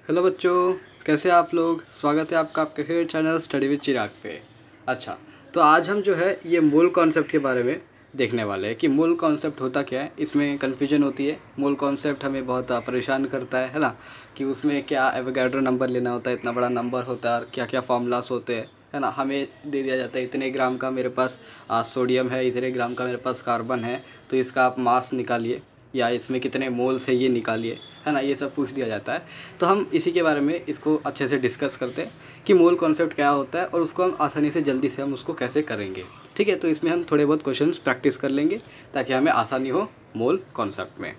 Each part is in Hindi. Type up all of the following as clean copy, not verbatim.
हेलो बच्चों, कैसे आप लोग। स्वागत है आपका आपके फेवरेट चैनल स्टडी विद चिराग पे। अच्छा, तो आज हम जो है ये मूल कॉन्सेप्ट के बारे में देखने वाले हैं कि मूल कॉन्सेप्ट होता क्या है। इसमें कन्फ्यूजन होती है। मूल कॉन्सेप्ट हमें बहुत परेशान करता है ना, कि उसमें क्या एवोगाड्रो नंबर लेना होता है, इतना बड़ा नंबर होता है और क्या क्या फार्मूलास होते हैं, है ना। हमें दे दिया जाता है इतने ग्राम का मेरे पास सोडियम है, इतने ग्राम का मेरे पास कार्बन है, तो इसका आप मास निकालिए या इसमें कितने मोल्स है ये निकालिए, है ना। ये सब पूछ दिया जाता है। तो हम इसी के बारे में इसको अच्छे से डिस्कस करते हैं कि मूल कॉन्सेप्ट क्या होता है और उसको हम आसानी से जल्दी से हम उसको कैसे करेंगे। ठीक है, तो इसमें हम थोड़े बहुत क्वेश्चंस प्रैक्टिस कर लेंगे ताकि हमें आसानी हो मूल कॉन्सेप्ट में।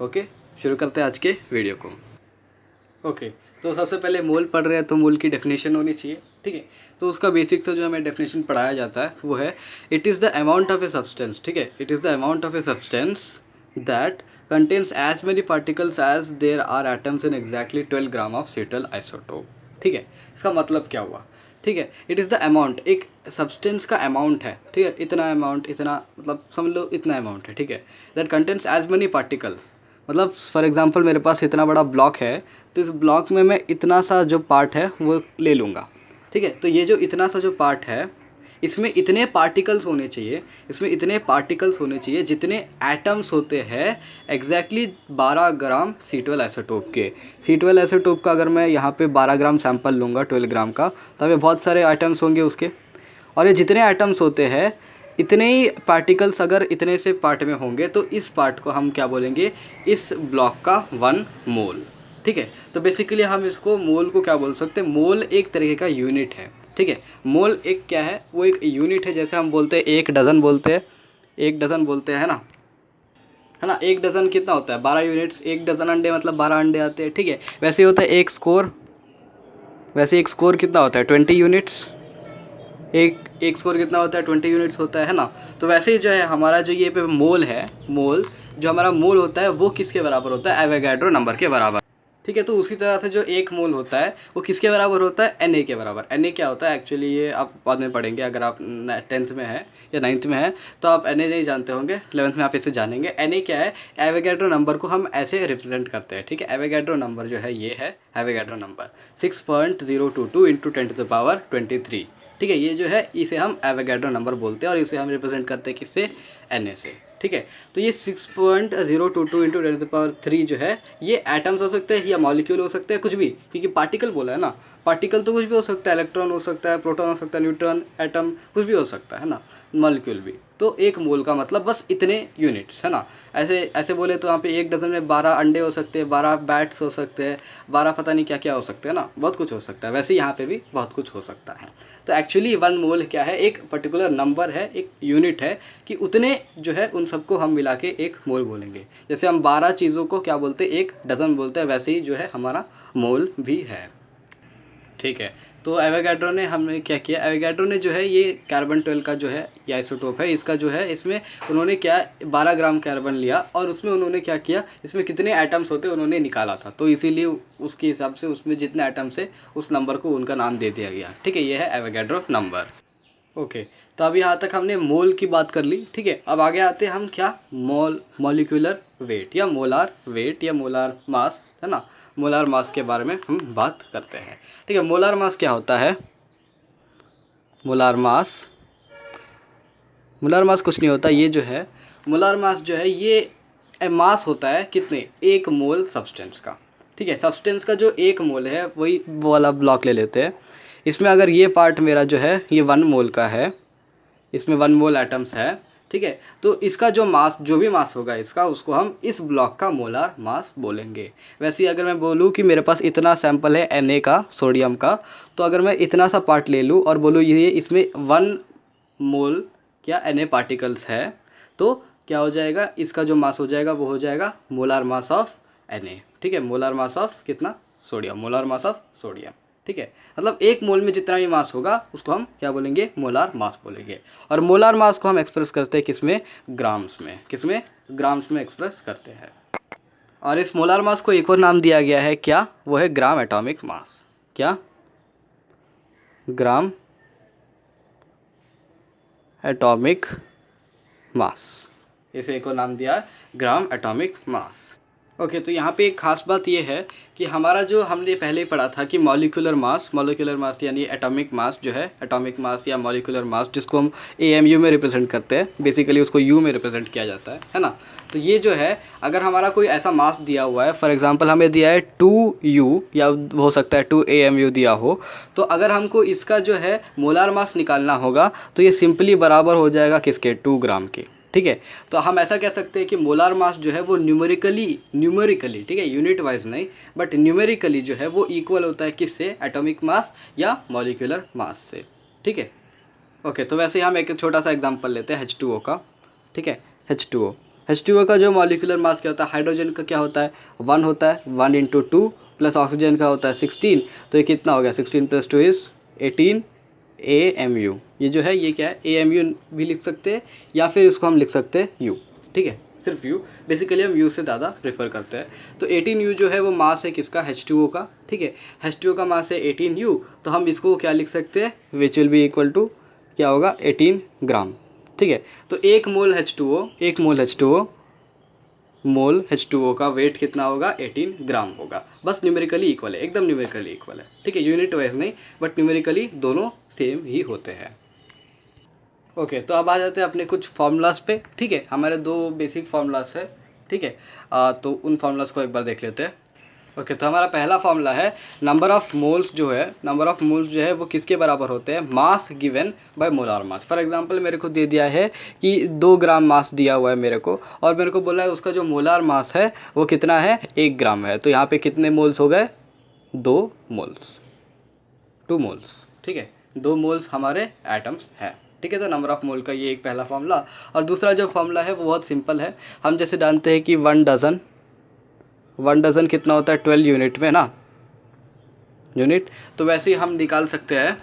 ओके, शुरू करते हैं आज के वीडियो को। ओके, तो सबसे पहले मोल पढ़ रहे हैं तो मोल की डेफिनेशन होनी चाहिए। ठीक है, तो उसका बेसिक से जो हमें डेफिनेशन पढ़ाया जाता है वो है it is the amount of a substance. ठीक है, it is the amount of a substance that contains as many particles as there are atoms in exactly 12 gram of settle isotope. ठीक है, इसका मतलब क्या हुआ। ठीक है, इट इज़ द अमाउंट, एक सब्सटेंस का अमाउंट है। ठीक है, इतना अमाउंट, इतना मतलब समझ लो इतना अमाउंट है। ठीक है, that contains as many particles, मतलब फॉर एग्जांपल मेरे पास इतना बड़ा ब्लॉक है तो इस ब्लॉक में मैं इतना सा जो पार्ट है वो ले लूँगा। ठीक है, तो ये जो इतना सा जो पार्ट है इसमें इतने पार्टिकल्स होने चाहिए, इसमें इतने पार्टिकल्स होने चाहिए जितने एटम्स होते हैं एग्जैक्टली 12 ग्राम C12 आइसोटोप के। C12 आइसोटोप का अगर मैं यहाँ पे 12 ग्राम सैंपल लूँगा 12 ग्राम का, तो हमें बहुत सारे आइटम्स होंगे उसके। और ये जितने आइटम्स होते हैं इतने ही पार्टिकल्स अगर इतने से पार्ट में होंगे तो इस पार्ट को हम क्या बोलेंगे, इस ब्लॉक का 1 मोल। ठीक है, तो बेसिकली हम इसको मोल को क्या बोल सकते हैं, मोल एक तरीके का यूनिट है। ठीक है, मोल एक क्या है, वो एक यूनिट है। जैसे हम बोलते हैं एक डज़न बोलते हैं, एक डज़न बोलते हैं, है ना। एक डज़न कितना होता है, 12 यूनिट्स। एक डज़न अंडे मतलब 12 अंडे आते हैं। ठीक है, वैसे होता है एक स्कोर, वैसे एक स्कोर कितना होता है 20 यूनिट्स। एक एक स्कोर कितना होता है 20 यूनिट्स होता है ना। तो वैसे ही जो है हमारा जो ये पे मोल है, मोल जो हमारा मोल होता है वो किसके बराबर होता है, एवोगाड्रो नंबर के बराबर। ठीक है, तो उसी तरह से जो एक मोल होता है वो किसके बराबर होता है, Na के बराबर। Na क्या होता है एक्चुअली, ये आप बाद में पढ़ेंगे। अगर आप 10th में है या 9th में है तो आप Na नहीं जानते होंगे, 11th में आप इसे जानेंगे। Na क्या है, एवोगाड्रो नंबर को हम ऐसे रिप्रेजेंट करते हैं। ठीक है, एवोगाड्रो नंबर जो है ये है एवोगाड्रो नंबर 6.022 इंटू 10⁻23। ठीक है, ये जो है इसे हम एवोगाड्रो नंबर बोलते हैं और इसे हम रिप्रेजेंट करते हैं किससे, Na से। ठीक है, तो ये 6.022 इंटू 10⁻3 जो है ये एटम्स हो सकते हैं या मॉलिक्यूल हो सकते हैं, कुछ भी, क्योंकि पार्टिकल बोला है ना। पार्टिकल तो कुछ भी हो सकता है, इलेक्ट्रॉन हो सकता है, प्रोटॉन हो सकता है, न्यूट्रॉन, एटम, कुछ भी हो सकता है ना। मॉलिक्यूल भी। तो एक मोल का मतलब बस इतने यूनिट्स, है ना। ऐसे ऐसे बोले तो यहाँ पे एक डजन में 12 अंडे हो सकते हैं, 12 बैट्स हो सकते हैं, 12 पता नहीं क्या क्या हो सकते हैं ना, बहुत कुछ हो सकता है। वैसे यहाँ पे भी बहुत कुछ हो सकता है। तो एक्चुअली 1 मोल क्या है, एक पर्टिकुलर नंबर है, एक यूनिट है कि उतने जो है उन सबको हम मिला के एक मोल बोलेंगे। जैसे हम 12 चीज़ों को क्या बोलते हैं, एक डजन बोलते हैं, वैसे ही जो है हमारा मोल भी है। ठीक है, तो एवोगाड्रो ने हमने क्या किया, एवोगाड्रो ने जो है ये कार्बन 12 का जो है ये आइसोटोप है, इसका जो है इसमें उन्होंने क्या 12 ग्राम कार्बन लिया और उसमें उन्होंने क्या किया, इसमें कितने एटम्स होते उन्होंने निकाला था। तो इसीलिए उसके हिसाब से उसमें जितने एटम्स है उस नंबर को उनका नाम दे दिया गया। ठीक है, ये है एवोगाड्रो नंबर। ओके, तो अब यहाँ तक हमने मोल की बात कर ली। ठीक है, अब आगे आते हैं हम क्या, मॉलिक्यूलर वेट या मोलार वेट या मोलार मास, है ना। मोलार मास के बारे में हम बात करते हैं। ठीक है, मोलार मास क्या होता है, मोलार मास, मोलार मास कुछ नहीं होता। ये जो है मोलार मास जो है ये मास होता है कितने, एक मोल सब्सटेंस का। ठीक है, सब्सटेंस का जो एक मोल है वही वो वाला ब्लॉक ले लेते हैं। इसमें अगर ये पार्ट मेरा जो है ये 1 मोल का है, इसमें 1 मोल एटम्स है। ठीक है, तो इसका जो मास, जो भी मास होगा इसका, उसको हम इस ब्लॉक का मोलार मास बोलेंगे। वैसे ही अगर मैं बोलूँ कि मेरे पास इतना सैंपल है Na का, सोडियम का, तो अगर मैं इतना सा पार्ट ले लूँ और बोलूँ ये इसमें 1 मोल क्या Na पार्टिकल्स है, तो क्या हो जाएगा, इसका जो मास हो जाएगा वो हो जाएगा मोलार मास ऑफ Na। ठीक है, मोलार मास ऑफ कितना, sodium, molar mass of sodium. ठीक है, मतलब एक मोल में जितना भी मास होगा उसको हम क्या बोलेंगे, मोलार मास बोलेंगे। और मोलार मास को हम एक्सप्रेस करते हैं किसमें, ग्राम्स में। किसमें, ग्राम्स में एक्सप्रेस करते हैं। और इस मोलार मास को एक और नाम दिया गया है क्या, वो है ग्राम एटॉमिक मास। क्या, ग्राम एटॉमिक मास, इसे एक और नाम दिया ग्राम एटॉमिक मास। ओके, तो यहाँ पे एक खास बात ये है कि हमारा जो हमने पहले ही पढ़ा था कि मॉलिक्यूलर मास यानी एटॉमिक मास जो है, एटॉमिक मास या मॉलिक्यूलर मास जिसको हम AMU में रिप्रेजेंट करते हैं, बेसिकली उसको U में रिप्रेजेंट किया जाता है ना। तो ये जो है, अगर हमारा कोई ऐसा मास दिया हुआ है, फॉर एग्जांपल हमें दिया है 2U या हो सकता है 2 AMU दिया हो, तो अगर हमको इसका जो है मोलार मास निकालना होगा तो ये सिंपली बराबर हो जाएगा किसके, 2 ग्राम के। ठीक है, तो हम ऐसा कह सकते हैं कि मोलार मास जो है वो न्यूमेरिकली ठीक है, यूनिट वाइज नहीं बट न्यूमेरिकली जो है वो इक्वल होता है किससे, एटॉमिक मास या मॉलिक्यूलर मास से। ठीक है, ओके, तो वैसे ही हम एक छोटा सा एग्जांपल लेते हैं H2O का। ठीक है, H2O का जो मॉलिक्यूलर मास क्या होता है, हाइड्रोजन का क्या होता है, 1 होता है, 1 × 2 प्लस ऑक्सीजन का होता है 16, तो ये कितना हो गया, 16 + 2 = 18 AMU। ये जो है ये क्या है, AMU भी लिख सकते हैं या फिर इसको हम लिख सकते हैं U। ठीक है, सिर्फ U, बेसिकली हम U से ज़्यादा प्रेफर करते हैं। तो 18U जो है वो मास है किसका, H2O का। ठीक है, H2O का मास है 18U, तो हम इसको क्या लिख सकते हैं, which will be equal to क्या होगा, 18 ग्राम। ठीक है, तो एक मोल H2O का वेट कितना होगा, 18 ग्राम होगा। बस न्यूमेरिकली इक्वल है, एकदम न्यूमेरिकली इक्वल है। ठीक है, यूनिट वाइज नहीं बट न्यूमेरिकली दोनों सेम ही होते हैं। ओके, तो अब आ जाते हैं अपने कुछ फार्मूलाज पे। ठीक है, हमारे 2 बेसिक फार्मूलाज है। ठीक है, तो उन फार्मूलाज को एक बार देख लेते हैं। ओके, तो हमारा पहला फार्मूला है नंबर ऑफ मोल्स जो है वो किसके बराबर होते हैं, मास given by molar mass. For example मेरे को दे दिया है कि 2 ग्राम मास दिया हुआ है मेरे को, और मेरे को बोला है उसका जो मोलार मास है वो कितना है, 1 ग्राम है। तो यहाँ पे कितने मोल्स हो गए, 2 मोल्स। ठीक है, 2 मोल्स हमारे एटम्स हैं। ठीक है, तो नंबर ऑफ मोल का ये एक पहला फार्मूला। और दूसरा जो फार्मूला है वो बहुत सिंपल है। हम जैसे जानते हैं कि 1 डज़न कितना होता है, 12 यूनिट में ना, यूनिट। तो वैसे ही हम निकाल सकते हैं।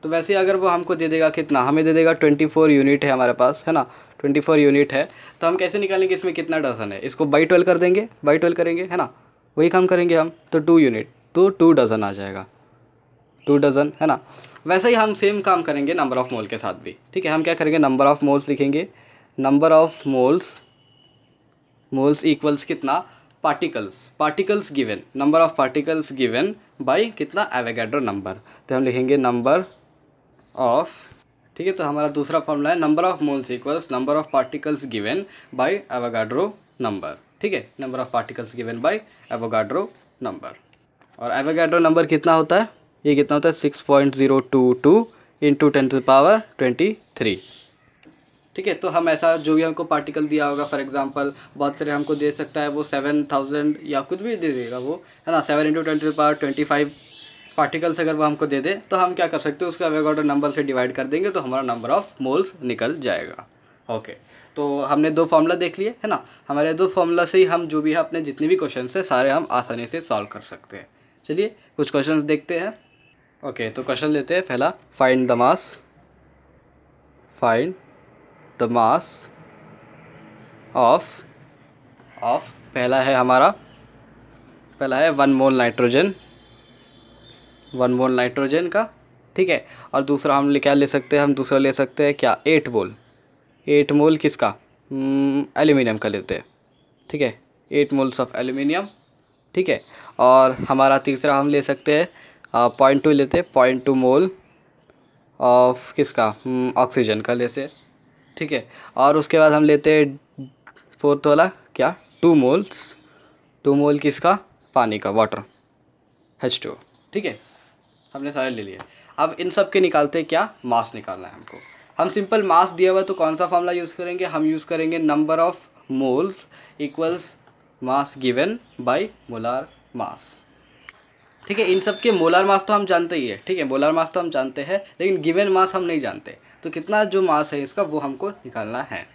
तो वैसे ही अगर वो हमको दे देगा कितना, हमें दे देगा 24 यूनिट है हमारे पास, है ना, 24 यूनिट है। तो हम कैसे निकालेंगे इसमें कितना डज़न है, इसको बाई 12 कर देंगे, बाई 12 करेंगे, है ना, वही काम करेंगे हम। तो 2 यूनिट, तो 2 डज़न आ जाएगा, 2 डज़न, है ना। वैसे ही हम सेम काम करेंगे नंबर ऑफ़ मोल के साथ भी। ठीक है, हम क्या करेंगे, नंबर ऑफ़ मोल्स लिखेंगे, नंबर ऑफ़ मोल्स इक्वल्स कितना, particles given, number of particles given by कितना, एवोगाड्रो नंबर। तो हम लिखेंगे नंबर ऑफ, ठीक है, तो हमारा दूसरा फॉर्मूला है number of moles equals number of particles given by Avogadro number. ठीक है, number of particles given by Avogadro number. और एवोगाड्रो नंबर कितना होता है, ये कितना होता है, 6.022 × 10⁻23। ठीक है, तो हम ऐसा जो भी हमको पार्टिकल दिया होगा, फॉर एग्जांपल बहुत सारे हमको दे सकता है वो 7000 या कुछ भी दे देगा वो, है ना, 7 × 10⁻25 पार्टिकल्स अगर वो हमको दे दे, तो हम क्या कर सकते हैं, उसका एवोगाड्रो नंबर से डिवाइड कर देंगे तो हमारा नंबर ऑफ़ मोल्स निकल जाएगा। ओके, तो हमने 2 फार्मूला देख लिए, है ना। हमारे 2 फार्मूला से ही हम जो भी है अपने जितने भी क्वेश्चन है सारे हम आसानी से सॉल्व कर सकते हैं। चलिए कुछ क्वेश्चन देखते हैं। ओके, तो क्वेश्चन लेते हैं पहला, फाइंड द मास ऑफ पहला है 1 मोल नाइट्रोजन का। ठीक है, और दूसरा हम क्या ले सकते हैं, दूसरा ले सकते हैं क्या, 8 मोल किसका, एल्यूमिनियम का लेते हैं। ठीक है, 8 मोल्स ऑफ एल्यूमिनियम। ठीक है, और हमारा तीसरा हम ले सकते हैं 0.2 लेते हैं, 0.2 मोल ऑफ किसका, ऑक्सीजन का लेते। ठीक है, और उसके बाद हम लेते हैं 4th वाला क्या, 2 मोल किसका, पानी का, वाटर, H2O। ठीक है, हमने सारे ले लिए। अब इन सब के निकालते क्या, मास निकालना है हमको। हम सिंपल मास दिया हुआ तो कौन सा फॉर्मूला यूज़ करेंगे, हम यूज़ करेंगे number of moles equals mass given by molar मास। ठीक है, इन सब के मोलार मास तो हम जानते ही है। ठीक है, मोलार मास तो हम जानते हैं, लेकिन गिवन मास हम नहीं जानते। तो कितना जो मास है इसका वो हमको निकालना है।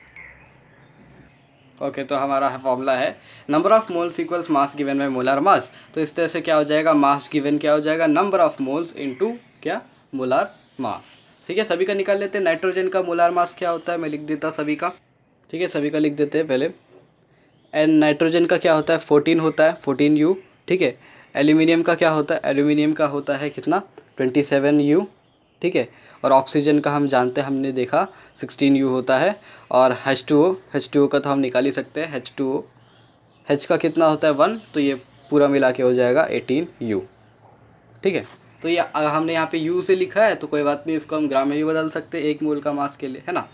ओके, तो हमारा फॉर्मूला है number of moles equals mass given by molar मास। तो इस तरह से क्या हो जाएगा, मास गिवन क्या हो जाएगा, नंबर ऑफ़ मोल्स इनटू क्या, मोलार मास। ठीक है, सभी का निकाल लेते हैं। नाइट्रोजन का मोलार मास क्या होता है, मैं लिख देता सभी का। ठीक है, सभी का लिख देते हैं पहले। एंड नाइट्रोजन का क्या होता है, 14 होता है, 14U। ठीक है, एल्यूमिनियम का क्या होता है, एल्यूमिनियम का होता है कितना, 27U। ठीक है, और ऑक्सीजन का हम जानते हैं, हमने देखा 16U होता है। और H2O का तो हम निकाल ही सकते हैं, H2O H का कितना होता है 1, तो ये पूरा मिला के हो जाएगा 18U। ठीक है, तो ये हमने यहाँ पे U से लिखा है तो कोई बात नहीं, इसको हम ग्राम में भी बदल सकते हैं 1 मोल का मास के लिए, है ना।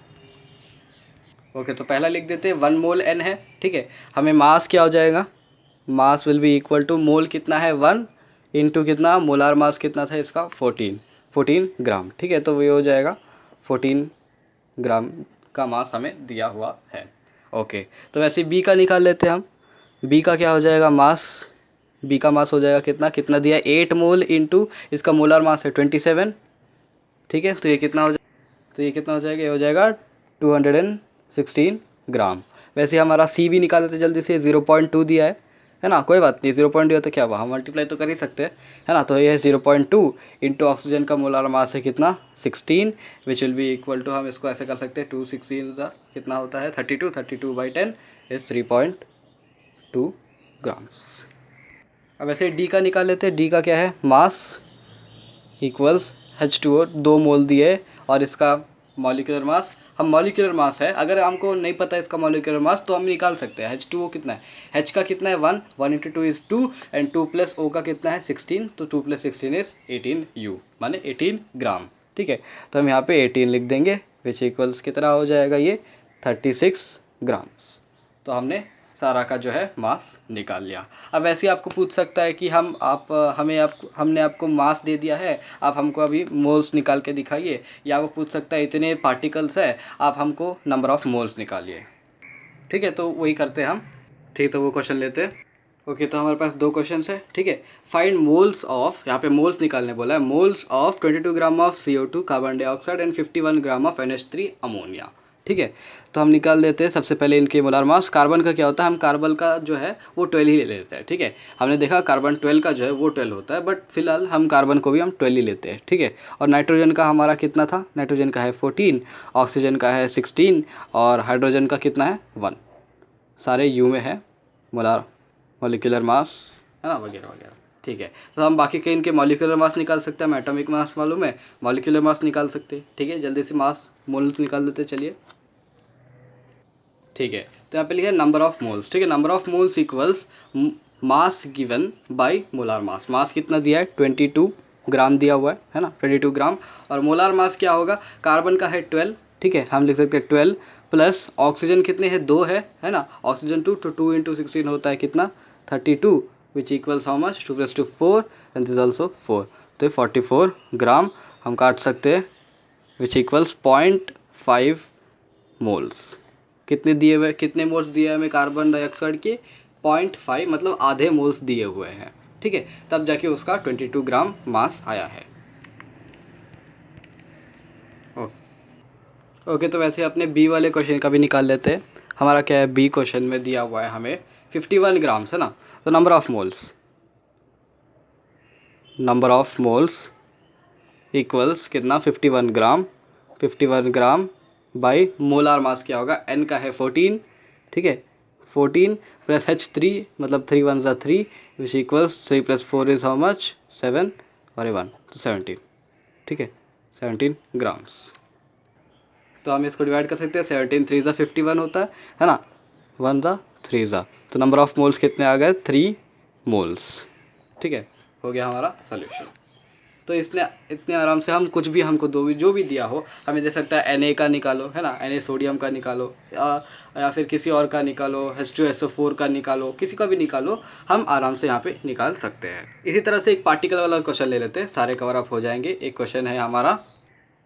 ओके, तो पहला लिख देते हैं 1 मोल N है। ठीक है, हमें मास क्या हो जाएगा, mass will be equal to, mole कितना है 1 इंटू कितना, मोलार मास कितना था इसका 14 ग्राम। ठीक है, तो ये हो जाएगा 14 ग्राम का मास हमें दिया हुआ है। ओके, तो वैसे बी का निकाल लेते हैं हम। बी का क्या हो जाएगा मास, बी का मास हो जाएगा कितना, कितना दिया 8 मोल इंटू इसका मोलार मास है 27। ठीक है, तो ये कितना हो जाएगा, तो ये कितना हो जाएगा, ये हो जाएगा 216 ग्राम। वैसे हमारा सी भी निकाल लेते जल्दी से, 0.2 दिया है ना, कोई बात नहीं, 0.2 तो क्या हुआ, हम मल्टीप्लाई तो कर ही सकते हैं, है ना। तो ये है 0.2 इंटू ऑक्सीजन का मोलार मास है कितना 16, which will be equal to, हम इसको ऐसे कर सकते हैं 216 कितना होता है 32/10 इज 3.2 ग्राम्स। अब ऐसे डी का निकाल लेते हैं। डी का क्या है, मास इक्वल्स H2O, 2 मोल दिए, और इसका मॉलिक्यूलर मास, हम मॉलिक्यूलर मास है, अगर हमको नहीं पता इसका मॉलिक्यूलर मास तो हम निकाल सकते हैं। H2O कितना है, H का कितना है 1 into 2 is 2 and 2 plus O का कितना है 16, तो 2 प्लस 16 इज़ 18U, माने 18 ग्राम। ठीक है, तो हम यहाँ पे 18 लिख देंगे, विच इक्वल्स कितना हो जाएगा ये 36 ग्राम्स। तो हमने सारा का जो है मास निकाल लिया। अब वैसे ही आपको पूछ सकता है कि हमने आपको मास दे दिया है, आप हमको अभी मोल्स निकाल के दिखाइए, या वो पूछ सकता है इतने पार्टिकल्स है, आप हमको नंबर ऑफ मोल्स निकालिए। ठीक है, तो वही करते हैं हम। ठीक, तो वो क्वेश्चन लेते हैं। ओके, तो हमारे पास 2 क्वेश्चन है। ठीक है, फाइंड मोल्स ऑफ, यहाँ पे मोल्स निकालने बोला है, moles of 22 gram of CO2 carbon dioxide and 51 gram of NH3 ammonia. ठीक है, तो हम निकाल देते हैं सबसे पहले इनके मोलार मास। कार्बन का क्या होता है, हम कार्बन का जो है वो 12 ही ले लेते हैं। ठीक है, हमने देखा कार्बन 12 का जो है वो 12 होता है, बट फिलहाल हम कार्बन को भी हम 12 ही लेते हैं। ठीक है, और नाइट्रोजन का हमारा कितना था, नाइट्रोजन का है 14, ऑक्सीजन का है 16, और हाइड्रोजन का कितना है 1। सारे यू में है मोलार मॉलिक्यूलर मास, है ना, वगैरह वगैरह। ठीक है, तो हम बाकी के इनके मॉलिक्यूलर मास निकाल सकते हैं, हमें एटॉमिक मास मालूम है, मॉलिक्यूलर मास निकाल सकते हैं। ठीक है, जल्दी से मास मोल्स निकाल देते चलिए। ठीक है, तो यहाँ पे लिखा है नंबर ऑफ मोल्स। ठीक है, number of moles equals mass given by molar mass. Mass कितना दिया है 22 ग्राम दिया हुआ है ना, 22 ग्राम, और मोलार मास क्या होगा, कार्बन का है 12। ठीक है, हम लिख सकते हैं 12 प्लस ऑक्सीजन कितने हैं 2 है ना, ऑक्सीजन 2, तो 2 इंटू 16 होता है कितना 32, विच equals how much 2 + 2 4 and this also 4, तो 44 ग्राम हम काट सकते हैं, विच इक्वल्स 0.5 मोल्स। कितने दिए हुए, कितने मोल्स दिए हमें कार्बन डाइऑक्साइड के 0.5, मतलब आधे मोल्स दिए हुए हैं। ठीक है, तब जाके उसका 22 ग्राम मास आया है। ओके, तो वैसे अपने बी वाले क्वेश्चन का भी निकाल लेते हैं। हमारा क्या है, बी क्वेश्चन में दिया हुआ है हमें 51 ग्राम्स, है ना। तो नंबर ऑफ मोल्स इक्वल्स कितना 51 ग्राम, 51 ग्राम बाई मोलार मास क्या होगा, एन का है 14। ठीक है, 14 प्लस H3, मतलब 3 1 ज़ा 3, विच इक्वल्स 3 + 4 इज हाउ मच 7 और 1, तो 17। ठीक है, 17 ग्राम्स। तो हम इसको डिवाइड कर सकते हैं, 17 3 ज़ा 51 होता है ना, 1 ज़ा 3 ज़ा, तो नंबर ऑफ मोल्स कितने आ गए 3 मोल्स। ठीक है, हो गया हमारा सोल्यूशन। तो इसने इतने आराम से हम कुछ भी हमको जो भी दिया हो, हमें दे सकता है Na का निकालो, है ना, Na सोडियम का निकालो, या फिर किसी और का निकालो, H2SO4 का निकालो, किसी का भी निकालो, हम आराम से यहाँ पे निकाल सकते हैं। इसी तरह से एक पार्टिकल वाला क्वेश्चन ले लेते हैं, सारे कवर अप हो जाएंगे। एक क्वेश्चन है हमारा,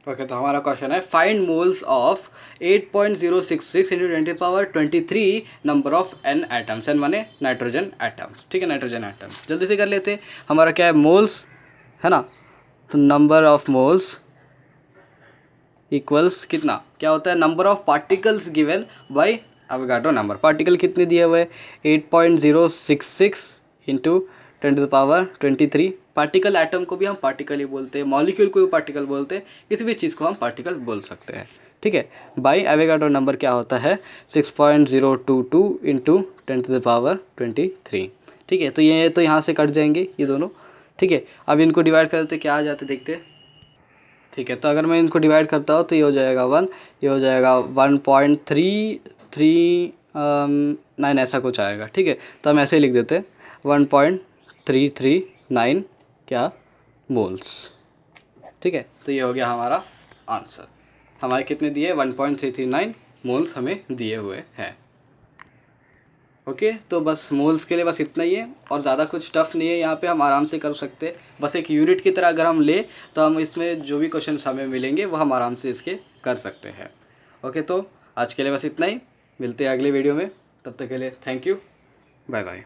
ओके, तो हमारा क्वेश्चन है find moles of 8.066 × 10⁻23 number of N atoms, N माने नाइट्रोजन एटम्स। ठीक है, नाइट्रोजन एटम्स जल्दी से कर लेते हैं। हमारा क्या है मोल्स, है ना, तो नंबर ऑफ मोल्स इक्वल्स कितना, क्या होता है number of particles given by Avogadro number. Particle कितने दिए हुए 8.066 इंटू 10⁻23। पार्टिकल एटम को भी हम पार्टिकल ही बोलते हैं, मॉलिक्यूल को भी पार्टिकल बोलते हैं, किसी भी चीज़ को हम पार्टिकल बोल सकते हैं। ठीक है, बाय एवोगाड्रो नंबर क्या होता है 6.022 इंटू 10⁻23। ठीक है, तो ये तो यहाँ से कट जाएंगे ये दोनों। ठीक है, अब इनको डिवाइड कर देते, क्या आ जाते देखते हैं। ठीक है, तो अगर मैं इनको डिवाइड करता हूँ तो ये हो जाएगा 1, ये हो जाएगा 1.33 9 ऐसा कुछ आएगा। ठीक है, तो हम ऐसे ही लिख देते हैं 1.339 क्या मोल्स। ठीक है, तो ये हो गया हमारा आंसर। हमारे कितने दिए, 1.339 मोल्स हमें दिए हुए हैं। ओके, तो बस मोल्स के लिए बस इतना ही है और ज़्यादा कुछ टफ नहीं है। यहाँ पे हम आराम से कर सकते हैं, बस एक यूनिट की तरह अगर हम ले तो हम इसमें जो भी क्वेश्चन हमें मिलेंगे वो हम आराम से इसके कर सकते हैं। ओके, तो आज के लिए बस इतना ही, मिलते हैं अगले वीडियो में, तब तक के लिए थैंक यू, बाय बाय।